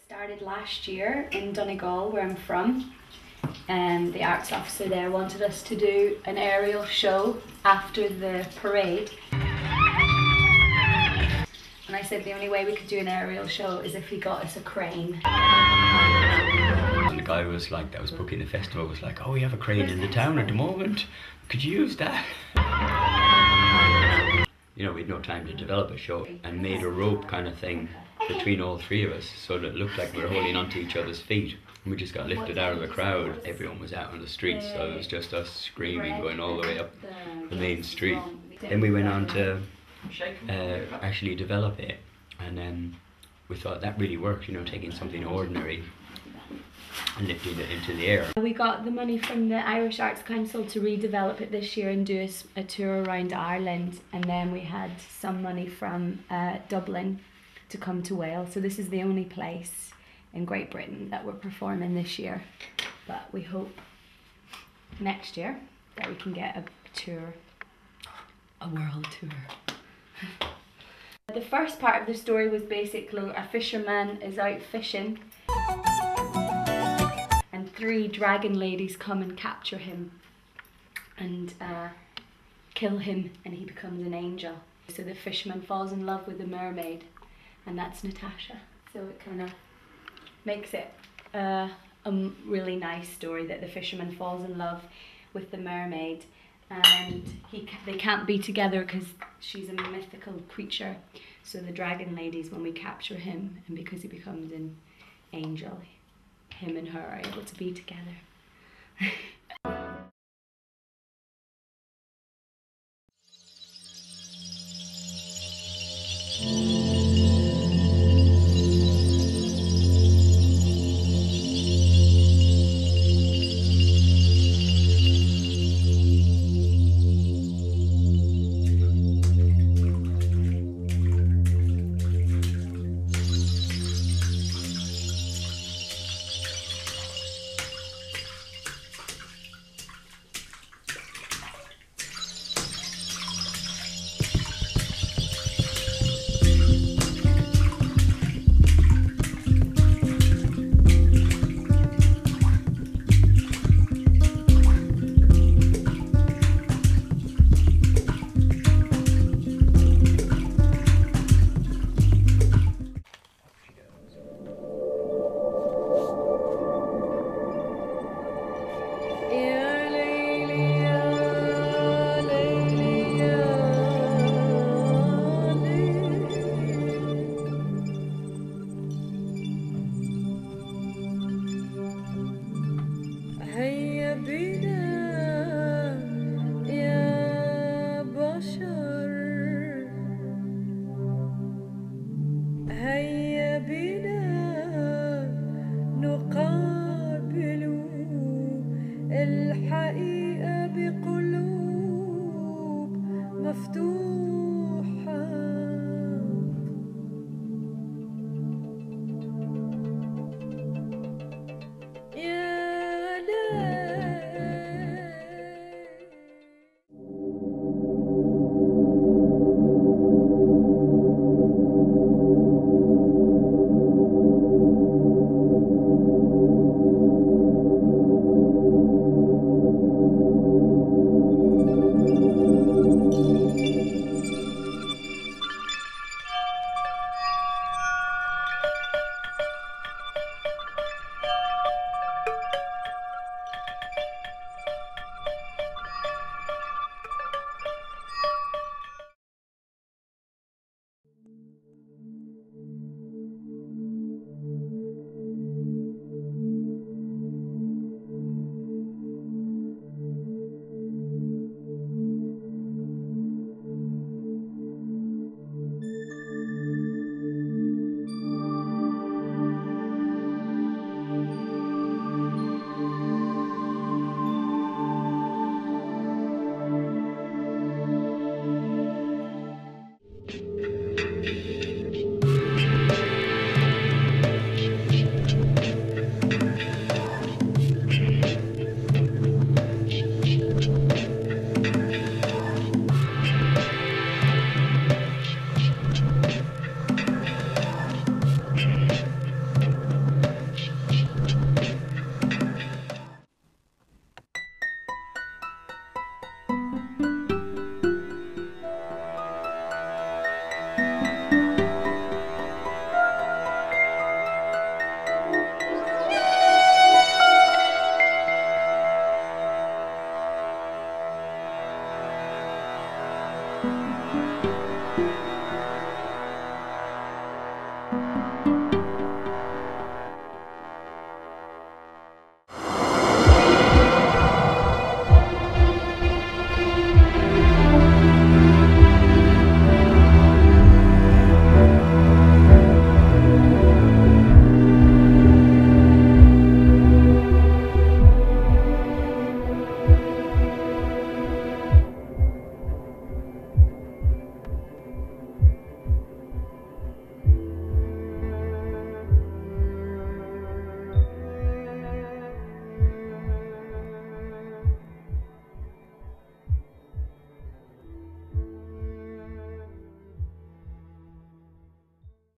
Started last year in Donegal, where I'm from, and the arts officer there wanted us to do an aerial show after the parade. And I said the only way we could do an aerial show is if he got us a crane. And the guy was like, that was booking the festival, was like, oh, we have a crane in the town at the moment, could you use that? You know, we had no time to develop a show, and made a rope kind of thing between all three of us so that it looked like we were holding onto each other's feet. And we just got lifted out of the crowd. Everyone was out on the streets, so it was just us screaming, going all the way up the main street. Then we went on to actually develop it, and then we thought that really worked, you know, taking something ordinary and lifting it into the air. We got the money from the Irish Arts Council to redevelop it this year and do a tour around Ireland, and then we had some money from Dublin to come to Wales. So this is the only place in Great Britain that we're performing this year, but we hope next year that we can get a tour, a world tour. The first part of the story was basically a fisherman is out fishing and 3 dragon ladies come and capture him and kill him, and he becomes an angel. So the fisherman falls in love with the mermaid, and that's Natasha. So it kind of makes it a really nice story that the fisherman falls in love with the mermaid, and they can't be together because she's a mythical creature. So the dragon ladies, when we capture him, and because he becomes an angel, him and her are able to be together. الحقيقة بقلوب مفتوحة.